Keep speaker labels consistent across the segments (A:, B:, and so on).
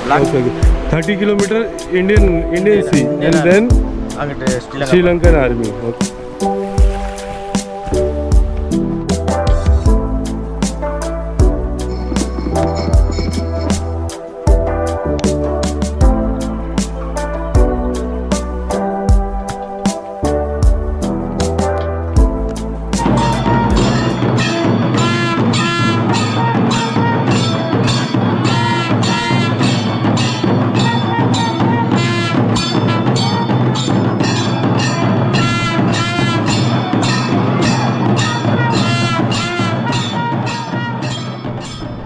A: Okay, okay. 30 kilometer Indian Sea and then Sri Lankan Army. Okay.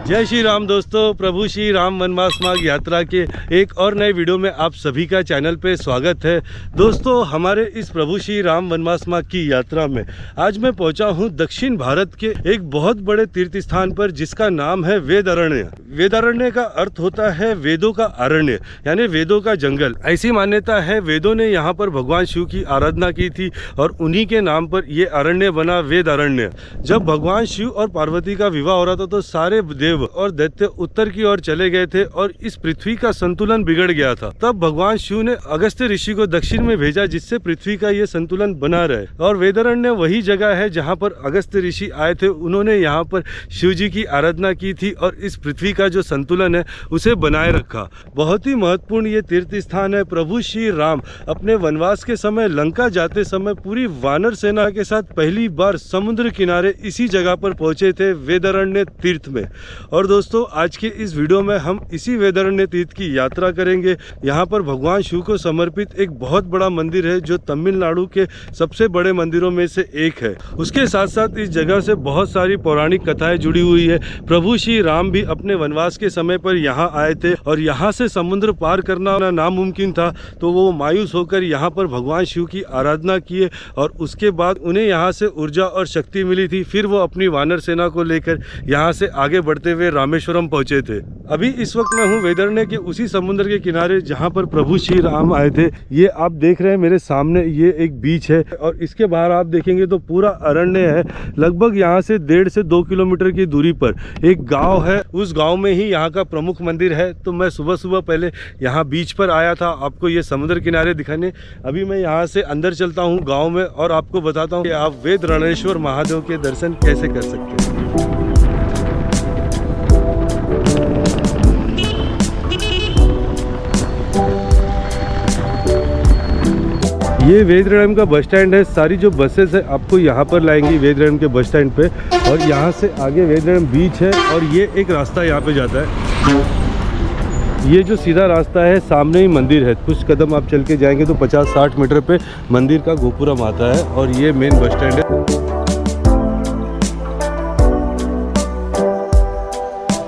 A: जय श्री राम दोस्तों, प्रभु श्री राम वनवास मार्ग यात्रा के एक और नए वीडियो में आप सभी का चैनल पे स्वागत है। दोस्तों, हमारे इस प्रभु श्री राम वनवास मार्ग की यात्रा में आज मैं पहुंचा हूं दक्षिण भारत के एक बहुत बड़े तीर्थ स्थान पर, जिसका नाम है वेदारण्य। वेदारण्य का अर्थ होता है वेदों का अरण्य, यानी वेदों का जंगल। ऐसी मान्यता है, वेदों ने यहाँ पर भगवान शिव की आराधना की थी और उन्हीं के नाम पर ये अरण्य बना, वेदारण्य। जब भगवान शिव और पार्वती का विवाह हो रहा था तो सारे देव और दैत्य उत्तर की ओर चले गए थे और इस पृथ्वी का संतुलन बिगड़ गया था। तब भगवान शिव ने अगस्त्य ऋषि को दक्षिण में भेजा, जिससे पृथ्वी का ये संतुलन बना रहे। और वेदारण्य वही जगह है जहाँ पर अगस्त्य ऋषि आए थे। उन्होंने यहाँ पर शिव जी की आराधना की थी और इस पृथ्वी का जो संतुलन है उसे बनाए रखा। बहुत ही महत्वपूर्ण ये तीर्थ स्थान है। प्रभु श्री राम अपने वनवास के समय लंका जाते समय पूरी वानर सेना के साथ पहली बार समुद्र किनारे इसी जगह पर पहुंचे थे, वेदारण्य तीर्थ में। और दोस्तों, आज के इस वीडियो में हम इसी वेदारण्य तीर्थ की यात्रा करेंगे। यहाँ पर भगवान शिव को समर्पित एक बहुत बड़ा मंदिर है, जो तमिलनाडु के सबसे बड़े मंदिरों में से एक है। उसके साथ साथ इस जगह से बहुत सारी पौराणिक कथाएं जुड़ी हुई है। प्रभु श्री राम भी अपने वनवास के समय पर यहाँ आए थे और यहाँ से समुद्र पार करना नामुमकिन था, तो वो मायूस होकर यहाँ पर भगवान शिव की आराधना किए और उसके बाद उन्हें यहाँ से ऊर्जा और शक्ति मिली थी। फिर वो अपनी वानर सेना को लेकर यहाँ से आगे बढ़ते हुए रामेश्वरम पहुंचे थे। अभी इस वक्त मैं हूँ वेदारण्य के उसी समुद्र के किनारे जहाँ पर प्रभु श्री राम आए थे। ये आप देख रहे हैं मेरे सामने, ये एक बीच है और इसके बाहर आप देखेंगे तो पूरा अरण्य है। लगभग यहाँ से 1.5 से 2 किलोमीटर की दूरी पर एक गांव है, उस गांव में ही यहाँ का प्रमुख मंदिर है। तो मैं सुबह सुबह पहले यहाँ बीच पर आया था आपको ये समुद्र किनारे दिखाने। अभी मैं यहाँ से अंदर चलता हूँ गाँव में और आपको बताता हूँ कि आप वेदरणेश्वर महादेव के दर्शन कैसे कर सकते हैं। ये वेदरण्यम का बस स्टैंड है। सारी जो बसेस है आपको यहाँ पर लाएंगी वेदरण्यम के बस स्टैंड पे, और यहाँ से आगे वेदरण्यम बीच है और ये एक रास्ता यहाँ पे जाता है। ये जो सीधा रास्ता है, सामने ही मंदिर है। कुछ कदम आप चल के जाएंगे तो 50-60 मीटर पे मंदिर का गोपुरम आता है और ये मेन बस स्टैंड है।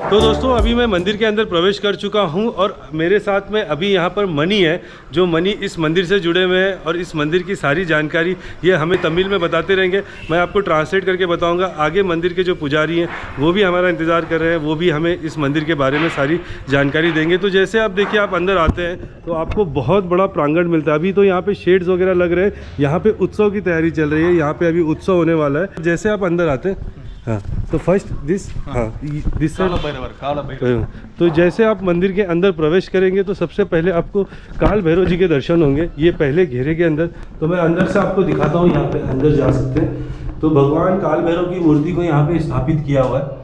A: तो दोस्तों, अभी मैं मंदिर के अंदर प्रवेश कर चुका हूं और मेरे साथ में अभी यहां पर मनी है, जो मनी इस मंदिर से जुड़े हुए हैं और इस मंदिर की सारी जानकारी ये हमें तमिल में बताते रहेंगे। मैं आपको ट्रांसलेट करके बताऊंगा। आगे मंदिर के जो पुजारी हैं वो भी हमारा इंतज़ार कर रहे हैं, वो भी हमें इस मंदिर के बारे में सारी जानकारी देंगे। तो जैसे आप देखिए, आप अंदर आते हैं तो आपको बहुत बड़ा प्रांगण मिलता है। अभी तो यहाँ पर शेड्स वगैरह लग रहे हैं, यहाँ पर उत्सव की तैयारी चल रही है। यहाँ पर अभी उत्सव होने वाला है। जैसे आप अंदर आते हैं, हाँ, तो फर्स्ट दिस तो जैसे आप मंदिर के अंदर प्रवेश करेंगे तो सबसे पहले आपको काल भैरव जी के दर्शन होंगे, ये पहले घेरे के अंदर। तो मैं अंदर से आपको दिखाता हूँ, यहाँ पे अंदर जा सकते हैं। तो भगवान काल भैरव की मूर्ति को यहाँ पे स्थापित किया हुआ है।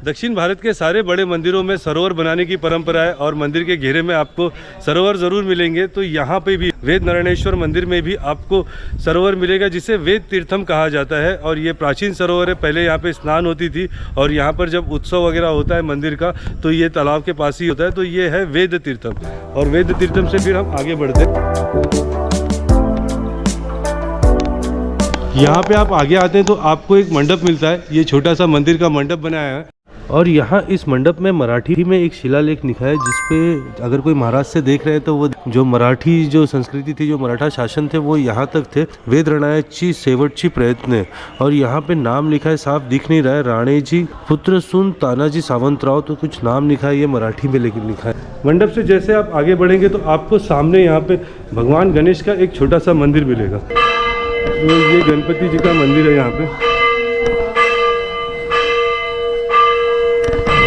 A: दक्षिण भारत के सारे बड़े मंदिरों में सरोवर बनाने की परंपरा है और मंदिर के घेरे में आपको सरोवर ज़रूर मिलेंगे। तो यहाँ पे भी वेदनारायणेश्वर मंदिर में भी आपको सरोवर मिलेगा, जिसे वेद तीर्थम कहा जाता है। और ये प्राचीन सरोवर है, पहले यहाँ पे स्नान होती थी और यहाँ पर जब उत्सव वगैरह होता है मंदिर का तो ये तालाब के पास ही होता है। तो ये है वेद तीर्थम, और वेद तीर्थम से फिर हम आगे बढ़ते हैं। यहाँ पे आप आगे आते हैं तो आपको एक मंडप मिलता है। ये छोटा सा मंदिर का मंडप बनाया है और यहाँ इस मंडप में मराठी में एक शिलालेख लिखा है, जिसपे अगर कोई महाराज से देख रहे हैं तो वो जो मराठी जो संस्कृति थी, जो मराठा शासन थे, वो यहाँ तक थे। वेदरणाची शेवटची प्रयत्न, और यहाँ पे नाम लिखा है, साफ दिख नहीं रहा है, राणेजी पुत्र सुन तानाजी सावंतराव, तो कुछ नाम लिखा है, ये मराठी में लेकिन लिखा है। मंडप से जैसे आप आगे बढ़ेंगे तो आपको सामने यहाँ पे भगवान गणेश का एक छोटा सा मंदिर मिलेगा। तो ये गणपति जी का मंदिर है यहाँ पे।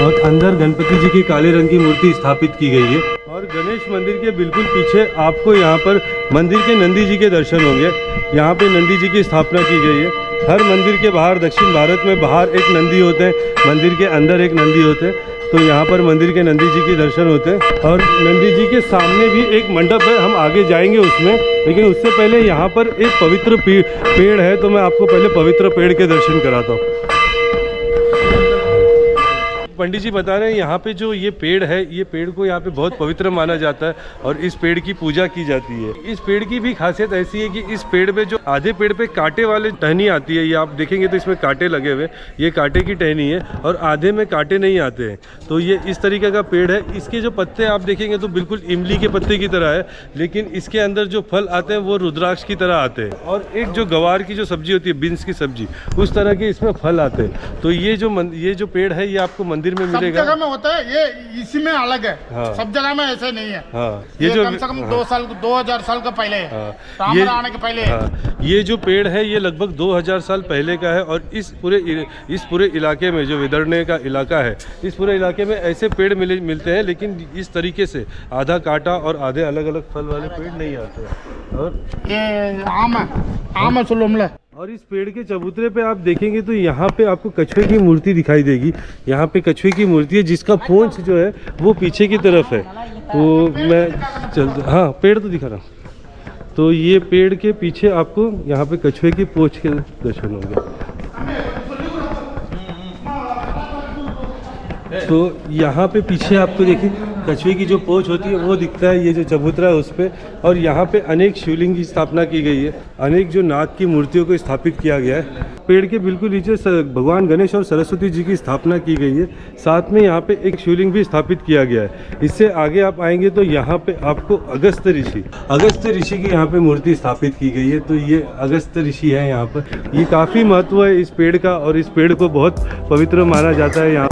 A: और अंदर गणपति जी की काले रंग की मूर्ति स्थापित की गई है। और गणेश मंदिर के बिल्कुल पीछे आपको यहाँ पर मंदिर के नंदी जी के दर्शन होंगे। यहाँ पे नंदी जी की स्थापना की गई है। हर मंदिर के बाहर, दक्षिण भारत में बाहर एक नंदी होते हैं, मंदिर के अंदर एक नंदी होते हैं। तो यहाँ पर मंदिर के नंदी जी के दर्शन होते हैं। और नंदी जी के सामने भी एक मंडप है, हम आगे जाएंगे उसमें, लेकिन उससे पहले यहाँ पर एक पवित्र पेड़ है। तो मैं आपको पहले पवित्र पेड़ के दर्शन कराता हूँ। पंडित जी बता रहे हैं यहाँ पे जो ये पेड़ है, ये पेड़ को यहाँ पे बहुत पवित्र माना जाता है और इस पेड़ की पूजा की जाती है। इस पेड़ की भी खासियत ऐसी है कि इस पेड़ पे जो आधे पेड़ पे कांटे वाले टहनी आती है, ये आप देखेंगे तो इसमें कांटे लगे हुए, ये कांटे की टहनी है और आधे में कांटे नहीं आते हैं। तो ये इस तरीके का पेड़ है। इसके जो पत्ते आप देखेंगे तो बिल्कुल इमली के पत्ते की तरह है, लेकिन इसके अंदर जो फल आते हैं वो रुद्राक्ष की तरह आते हैं। और एक जो गवार की जो सब्जी होती है, बीन्स की सब्जी, उस तरह के इसमें फल आते हैं। तो ये जो पेड़ है ये आपको मंदिर में मिलेगा।
B: सब जगह में होता है, ये इसी में अलग है।
A: हाँ।
B: सब जगह में ऐसे नहीं है।
A: हाँ।
B: ये जो कम से कम 2000 साल का पहले है।
A: हाँ।
B: ये आने के पहले है।
A: हाँ। ये जो पेड़ है ये लगभग 2000 साल पहले का है। और इस पूरे इलाके में जो विदर्णे का इलाका है, इस पूरे इलाके में ऐसे पेड़ मिलते हैं, लेकिन इस तरीके से आधा कांटा और आधे अलग अलग फल वाले पेड़ नहीं आते। और
B: ये आम है सुलमला।
A: और इस पेड़ के चबूतरे पे आप देखेंगे तो यहाँ पे आपको कछुए की मूर्ति दिखाई देगी। यहाँ पे कछुए की मूर्ति है जिसका पूंछ जो है वो पीछे की तरफ है। तो मैं हाँ, पेड़ तो दिखा रहा हूँ। तो ये पेड़ के पीछे आपको यहाँ पे कछुए की पूंछ के दर्शन होंगे। तो यहाँ पे पीछे आपको देखिए कछुए की जो पोंछ होती है वो दिखता है, ये जो चबूतरा है उस पर। और यहाँ पे अनेक शिवलिंग की स्थापना की गई है, अनेक जो नाग की मूर्तियों को स्थापित किया गया है। पेड़ के बिल्कुल नीचे भगवान गणेश और सरस्वती जी की स्थापना की गई है। साथ में यहाँ पे एक शिवलिंग भी स्थापित किया गया है। इससे आगे आप आएंगे तो यहाँ पे आपको अगस्त ऋषि की यहाँ पे मूर्ति स्थापित की गई है। तो ये अगस्त ऋषि है यहाँ पर। ये काफ़ी महत्व है इस पेड़ का और इस पेड़ को बहुत पवित्र माना जाता है यहाँ।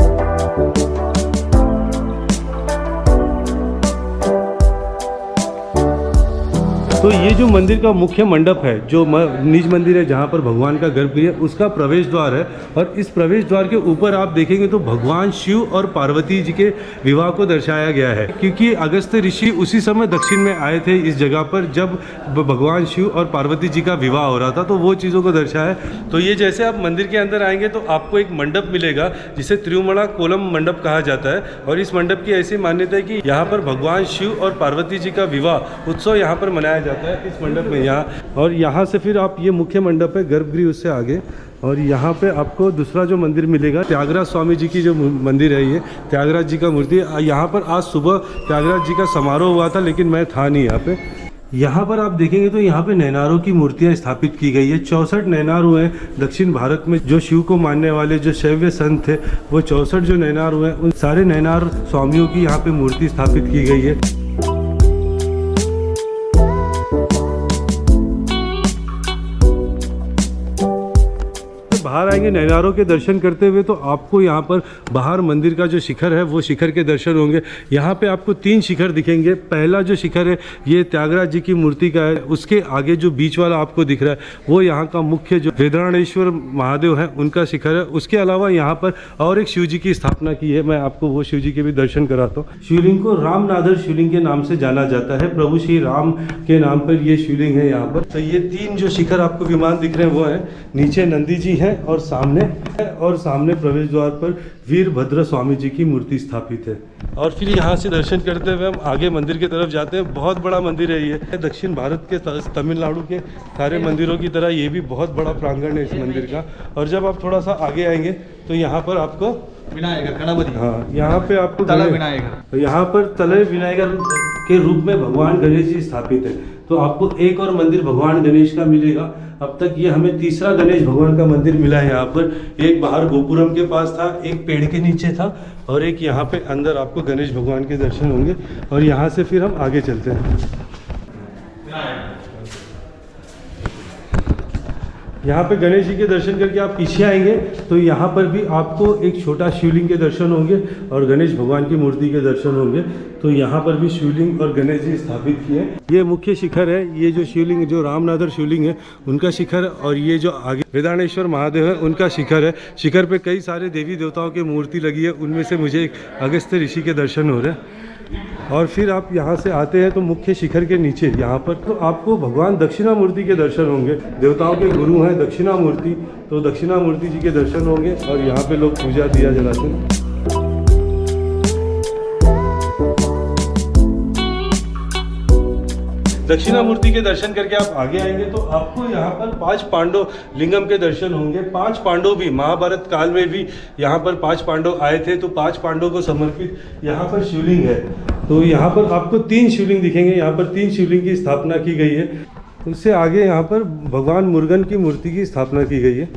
A: तो ये जो मंदिर का मुख्य मंडप है, जो निज मंदिर है जहाँ पर भगवान का गर्भगृह है, उसका प्रवेश द्वार है। और इस प्रवेश द्वार के ऊपर आप देखेंगे तो भगवान शिव और पार्वती जी के विवाह को दर्शाया गया है, क्योंकि अगस्त ऋषि उसी समय दक्षिण में आए थे इस जगह पर जब भगवान शिव और पार्वती जी का विवाह हो रहा था। तो वो चीज़ों को दर्शाया है। तो ये जैसे आप मंदिर के अंदर आएंगे तो आपको एक मंडप मिलेगा जिसे तिरुमला कोलम मंडप कहा जाता है। और इस मंडप की ऐसी मान्यता है कि यहाँ पर भगवान शिव और पार्वती जी का विवाह उत्सव यहाँ पर मनाया जाता है इस मंडप में। यहाँ और यहाँ से फिर आप, ये मुख्य मंडप है, गर्भगृह उससे आगे। और यहाँ पे आपको दूसरा जो मंदिर मिलेगा, त्यागराज स्वामी जी की जो मंदिर है, ये त्यागराज जी का मूर्ति है। यहाँ पर आज सुबह त्यागराज जी का समारोह हुआ था, लेकिन मैं था नहीं यहाँ पे। यहाँ पर आप देखेंगे तो यहाँ पे नैनारों की मूर्तियाँ स्थापित की गई है। 64 नैनार हुए हैं दक्षिण भारत में। जो शिव को मानने वाले जो शैव संत थे, वो 64 जो नैनार हुए हैं, उन सारे नैनार स्वामियों की यहाँ पे मूर्ति स्थापित की गई है। बाहर आएंगे नैनारों के दर्शन करते हुए तो आपको यहाँ पर बाहर मंदिर का जो शिखर है वो शिखर के दर्शन होंगे। यहाँ पे आपको 3 शिखर दिखेंगे। पहला जो शिखर है ये त्यागराज जी की मूर्ति का है। उसके आगे जो बीच वाला आपको दिख रहा है वो यहाँ का मुख्य जो वेदराणेश्वर महादेव है उनका शिखर है। उसके अलावा यहाँ पर और एक शिव जी की स्थापना की है, मैं आपको वो शिव जी के भी दर्शन कराता हूँ। शिवलिंग को रामनाथर शिवलिंग के नाम से जाना जाता है। प्रभु श्री राम के नाम पर ये शिवलिंग है यहाँ पर। तो ये 3 जो शिखर आपको विमान दिख रहे हैं वो है, नीचे नंदी जी है और सामने प्रवेश द्वार पर वीरभद्र स्वामी जी की मूर्ति स्थापित है। और फिर यहाँ से दर्शन करते हुए हम आगे मंदिर की तरफ जाते हैं। बहुत बड़ा मंदिर है ये, दक्षिण भारत के तमिलनाडु के सारे मंदिरों की तरह ये भी बहुत बड़ा प्रांगण है इस मंदिर का। और जब आप थोड़ा सा आगे आएंगे तो यहाँ पर आपको
B: विनायक गणपति,
A: हाँ, यहाँ पे आपको
B: विनायक,
A: यहाँ पर तलय विनायक के रूप में भगवान गणेश जी स्थापित है। तो आपको एक और मंदिर भगवान गणेश का मिलेगा। अब तक ये हमें तीसरा गणेश भगवान का मंदिर मिला है यहाँ पर। एक बाहर गोपुरम के पास था, एक पेड़ के नीचे था और एक यहाँ पे अंदर आपको गणेश भगवान के दर्शन होंगे। और यहाँ से फिर हम आगे चलते हैं। यहाँ पे गणेश जी के दर्शन करके आप पीछे आएंगे तो यहाँ पर भी आपको एक छोटा शिवलिंग के दर्शन होंगे और गणेश भगवान की मूर्ति के दर्शन होंगे। तो यहाँ पर भी शिवलिंग और गणेश जी स्थापित किए। ये मुख्य शिखर है, ये जो शिवलिंग जो रामनाथर शिवलिंग है उनका शिखर, और ये जो आगे वेदाणेश्वर महादेव है उनका शिखर है। शिखर पे कई सारे देवी देवताओं की मूर्ति लगी है, उनमें से मुझे एक अगस्त्य ऋषि के दर्शन हो रहे हैं। और फिर आप यहाँ से आते हैं तो मुख्य शिखर के नीचे यहाँ पर तो आपको भगवान दक्षिणामूर्ति के दर्शन होंगे। देवताओं के गुरु हैं दक्षिणामूर्ति, तो दक्षिणामूर्ति जी के दर्शन होंगे और यहाँ पे लोग पूजा दिया जलाते हैं। दक्षिणामूर्ति के दर्शन करके आप आगे आएंगे तो आपको यहाँ पर 5 पांडव लिंगम के दर्शन होंगे। 5 पांडव भी महाभारत काल में भी यहाँ पर 5 पांडव आए थे, तो 5 पांडव को समर्पित यहाँ पर शिवलिंग है। तो यहाँ पर आपको 3 शिवलिंग दिखेंगे, यहाँ पर 3 शिवलिंग की स्थापना की गई है। उससे आगे यहाँ पर भगवान मुरुगन की मूर्ति की स्थापना की गई है।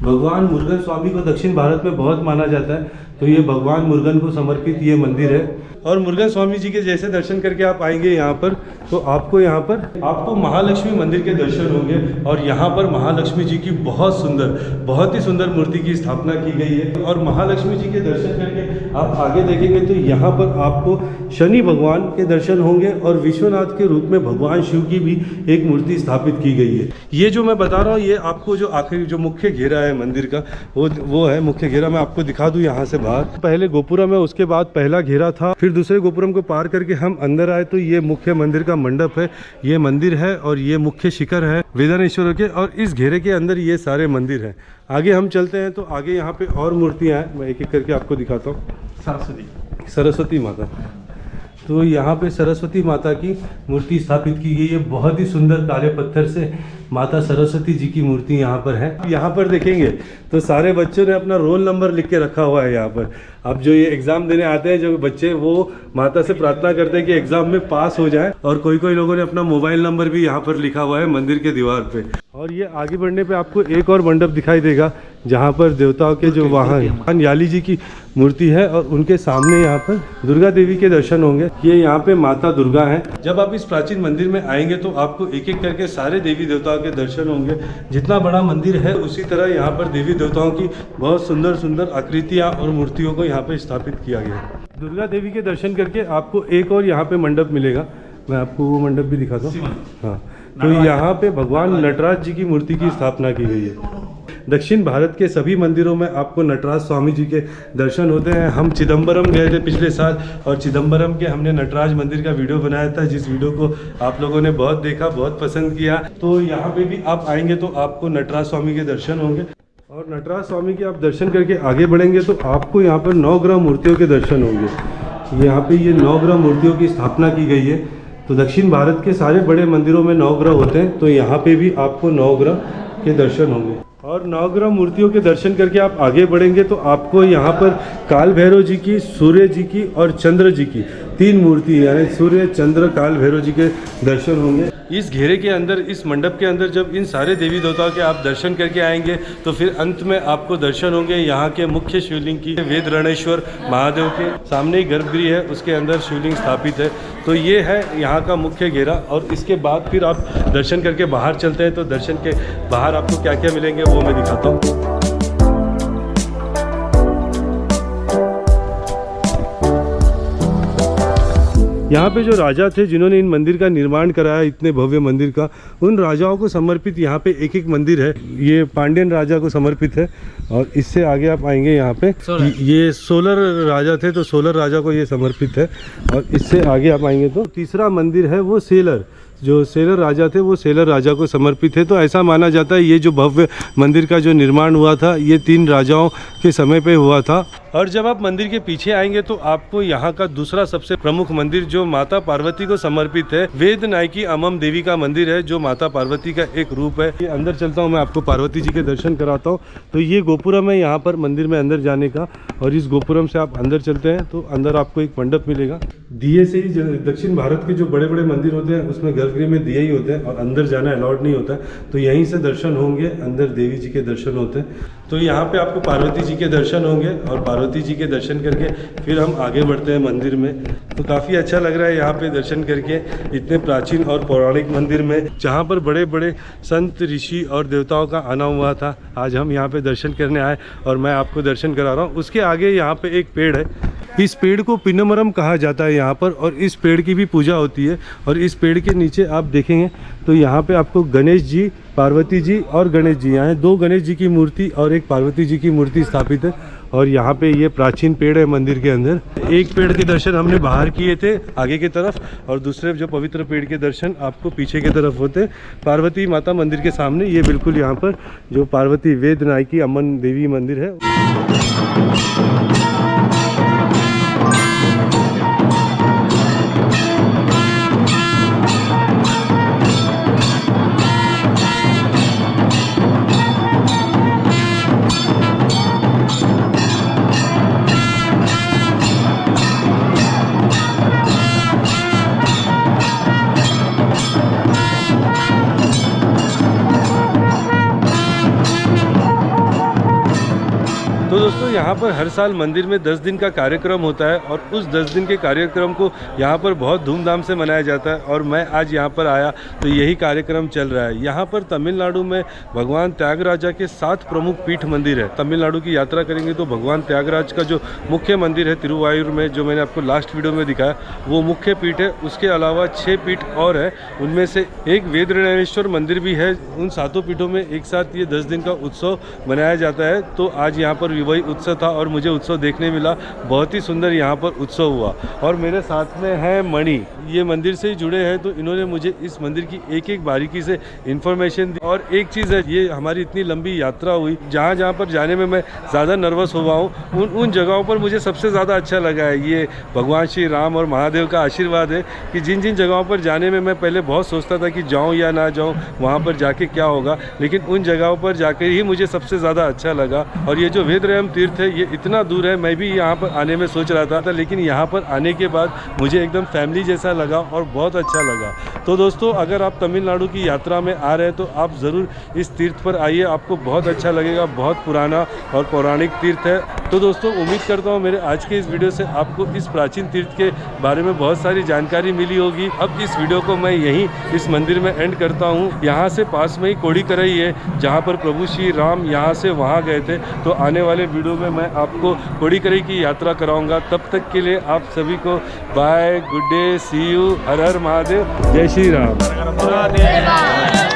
A: भगवान मुरुगन स्वामी को दक्षिण भारत में बहुत माना जाता है, तो ये भगवान मुरुगन को समर्पित ये मंदिर है। और मुरुगन स्वामी जी के जैसे दर्शन करके आप आएंगे यहाँ पर तो आपको महालक्ष्मी मंदिर के दर्शन होंगे। और यहाँ पर महालक्ष्मी जी की बहुत ही सुंदर मूर्ति की स्थापना की गई है। और महालक्ष्मी जी के दर्शन करके आप आगे देखेंगे तो यहाँ पर आपको शनि भगवान के दर्शन होंगे और विश्वनाथ के रूप में भगवान शिव की भी एक मूर्ति स्थापित की गई है। ये जो मैं बता रहा हूँ ये आपको जो आखिरी जो मुख्य घेरा है मंदिर का वो है मुख्य घेरा। मैं आपको दिखा दूँ यहाँ से बाहर। पहले गोपुरम है, उसके बाद पहला घेरा था, फिर दूसरे गोपुरम को पार करके हम अंदर आए तो ये मुख्य मंदिर का मंडप है, ये मंदिर है और ये मुख्य शिखर है वेदाणेश्वर के। और इस घेरे के अंदर ये सारे मंदिर हैं। आगे हम चलते हैं तो आगे यहाँ पे और मूर्तियाँ हैं, मैं एक एक करके आपको दिखाता हूँ। सरस्वती माता, तो यहाँ पे सरस्वती माता की मूर्ति स्थापित की गई है। बहुत ही सुंदर काले पत्थर से माता सरस्वती जी की मूर्ति यहाँ पर है। यहाँ पर देखेंगे तो सारे बच्चों ने अपना रोल नंबर लिख के रखा हुआ है यहाँ पर। अब जो ये एग्ज़ाम देने आते हैं जो बच्चे, वो माता से प्रार्थना करते हैं कि एग्ज़ाम में पास हो जाए। और कोई लोगों ने अपना मोबाइल नंबर भी यहाँ पर लिखा हुआ है मंदिर के दीवार पे। और ये आगे बढ़ने पे आपको एक और मंडप दिखाई देगा जहाँ पर देवताओं के जो वाहन याली जी की मूर्ति है और उनके सामने यहाँ पर दुर्गा देवी के दर्शन होंगे। ये यहाँ पे माता दुर्गा हैं। जब आप इस प्राचीन मंदिर में आएंगे तो आपको एक एक करके सारे देवी देवताओं के दर्शन होंगे। जितना बड़ा मंदिर है उसी तरह यहाँ पर देवी देवताओं की बहुत सुंदर आकृतियाँ और मूर्तियों को यहाँ पे स्थापित किया गया है। दुर्गा देवी के दर्शन करके आपको एक और यहाँ पे मंडप मिलेगा, मैं आपको वो मंडप भी दिखाता हूँ। हाँ, तो यहाँ पे भगवान नटराज जी की मूर्ति की स्थापना की गई है। दक्षिण भारत के सभी मंदिरों में आपको नटराज स्वामी जी के दर्शन होते हैं। हम चिदम्बरम गए थे पिछले साल और चिदम्बरम के हमने नटराज मंदिर का वीडियो बनाया था, जिस वीडियो को आप लोगों ने बहुत देखा, बहुत पसंद किया। तो यहाँ पे भी आप आएंगे तो आपको नटराज स्वामी के दर्शन होंगे। और नटराज स्वामी के आप दर्शन करके आगे बढ़ेंगे तो आपको यहाँ पर 9 ग्रह मूर्तियों के दर्शन होंगे। यहाँ पे ये 9 ग्रह मूर्तियों की स्थापना की गई है। तो दक्षिण भारत के सारे बड़े मंदिरों में 9 ग्रह होते हैं, तो यहाँ पे भी आपको 9 ग्रह के दर्शन होंगे। और 9 ग्रह मूर्तियों के दर्शन करके आप आगे बढ़ेंगे तो आपको यहाँ पर काल भैरव जी की, सूर्य जी की और चंद्र जी की 3 मूर्ति यानी सूर्य, चंद्र, काल भैरव जी के दर्शन होंगे। इस घेरे के अंदर, इस मंडप के अंदर जब इन सारे देवी देवताओं के आप दर्शन करके आएंगे तो फिर अंत में आपको दर्शन होंगे यहाँ के मुख्य शिवलिंग की। वेदाणेश्वर महादेव के सामने ही गर्भगृह है, उसके अंदर शिवलिंग स्थापित है। तो ये है यहाँ का मुख्य घेरा। और इसके बाद फिर आप दर्शन करके बाहर चलते हैं तो दर्शन के बाहर आपको क्या क्या मिलेंगे वो मैं दिखाता हूँ। यहाँ पे जो राजा थे जिन्होंने इन मंदिर का निर्माण कराया, इतने भव्य मंदिर का, उन राजाओं को समर्पित यहाँ पे एक एक मंदिर है। ये पांड्यन राजा को समर्पित है। और इससे आगे आप आएंगे यहाँ पे ये सोलर राजा थे, तो सोलर राजा को ये समर्पित है। और इससे आगे आप आएंगे तो तीसरा मंदिर है वो सेलर, जो सेलर राजा थे वो सेलर राजा को समर्पित है। तो ऐसा माना जाता है ये जो भव्य मंदिर का जो निर्माण हुआ था ये 3 राजाओं के समय पे हुआ था। और जब आप मंदिर के पीछे आएंगे तो आपको यहाँ का दूसरा सबसे प्रमुख मंदिर जो माता पार्वती को समर्पित है, वेद नायकी अमम देवी का मंदिर है, जो माता पार्वती का एक रूप है। ये अंदर चलता हूँ, मैं आपको पार्वती जी के दर्शन कराता हूँ। तो ये गोपुरम है यहाँ पर मंदिर में अंदर जाने का। और इस गोपुरम से आप अंदर चलते हैं तो अंदर आपको एक मंडप मिलेगा। दिए से ही दक्षिण भारत के जो बड़े बड़े मंदिर होते हैं उसमें गर्भगृह में दिए ही होते हैं और अंदर जाना अलाउड नहीं होता है। तो यहीं से दर्शन होंगे, अंदर देवी जी के दर्शन होते हैं। तो यहाँ पे आपको पार्वती जी के दर्शन होंगे और पार्वती जी के दर्शन करके फिर हम आगे बढ़ते हैं मंदिर में। तो काफ़ी अच्छा लग रहा है यहाँ पे दर्शन करके, इतने प्राचीन और पौराणिक मंदिर में जहाँ पर बड़े बड़े संत ऋषि और देवताओं का आना हुआ था। आज हम यहाँ पे दर्शन करने आए और मैं आपको दर्शन करा रहा हूँ। उसके आगे यहाँ पे एक पेड़ है, इस पेड़ को पिनमरम कहा जाता है यहाँ पर, और इस पेड़ की भी पूजा होती है। और इस पेड़ के नीचे आप देखेंगे तो यहाँ पे आपको गणेश जी, पार्वती जी और गणेश जी, यहाँ 2 गणेश जी की मूर्ति और एक पार्वती जी की मूर्ति स्थापित है। और यहाँ पे ये प्राचीन पेड़ है मंदिर के अंदर। एक पेड़ के दर्शन हमने बाहर किए थे आगे की तरफ, और दूसरे जो पवित्र पेड़ के दर्शन आपको पीछे की तरफ होते पार्वती माता मंदिर के सामने। ये बिल्कुल यहाँ पर जो पार्वती वेद नायकी अम्मन देवी मंदिर है। तो दोस्तों यहाँ पर हर साल मंदिर में 10 दिन का कार्यक्रम होता है, और उस 10 दिन के कार्यक्रम को यहाँ पर बहुत धूमधाम से मनाया जाता है। और मैं आज यहाँ पर आया तो यही कार्यक्रम चल रहा है। यहाँ पर तमिलनाडु में भगवान त्यागराजा के 7 प्रमुख पीठ मंदिर है। तमिलनाडु की यात्रा करेंगे तो भगवान त्यागराज का जो मुख्य मंदिर है तिरुवायूर में, जो मैंने आपको लास्ट वीडियो में दिखाया, वो मुख्य पीठ है। उसके अलावा 6 पीठ और है, उनमें से एक वेदनैनेश्वर मंदिर भी है। उन 7 पीठों में एक साथ ये 10 दिन का उत्सव मनाया जाता है। तो आज यहाँ पर वही उत्सव था और मुझे उत्सव देखने मिला। बहुत ही सुंदर यहाँ पर उत्सव हुआ। और मेरे साथ में है मणि, ये मंदिर से ही जुड़े हैं, तो इन्होंने मुझे इस मंदिर की एक एक बारीकी से इन्फॉर्मेशन दी। और एक चीज़ है, ये हमारी इतनी लंबी यात्रा हुई, जहाँ जहाँ पर जाने में मैं ज़्यादा नर्वस हुआ हूँ, उन जगहों पर मुझे सबसे ज़्यादा अच्छा लगा है। ये भगवान श्री राम और महादेव का आशीर्वाद है कि जिन जिन जगहों पर जाने में मैं पहले बहुत सोचता था कि जाऊँ या ना जाऊँ, वहाँ पर जाके क्या होगा, लेकिन उन जगहों पर जाकर ही मुझे सबसे ज़्यादा अच्छा लगा। और ये जो वेदरयम तीर्थ है, ये इतना दूर है, मैं भी यहाँ पर आने में सोच रहा था, लेकिन यहाँ पर आने के बाद मुझे एकदम फैमिली जैसा लगा और बहुत अच्छा लगा। तो दोस्तों, अगर आप तमिलनाडु की यात्रा में आ रहे हैं तो आप ज़रूर इस तीर्थ पर आइए, आपको बहुत अच्छा लगेगा। बहुत पुराना और पौराणिक तीर्थ है। तो दोस्तों, उम्मीद करता हूँ मेरे आज के इस वीडियो से आपको इस प्राचीन तीर्थ के बारे में बहुत सारी जानकारी मिली होगी। अब इस वीडियो को मैं यहीं इस मंदिर में एंड करता हूँ। यहाँ से पास में ही कोड़ीकराई है, जहाँ पर प्रभु श्री राम यहाँ से वहाँ गए थे। तो आने वाले वीडियो में मैं आपको कोड़ीकराई की यात्रा कराऊंगा। तब तक के लिए आप सभी को bye, good day, see you, Har Har Mahadev, जय श्री राम।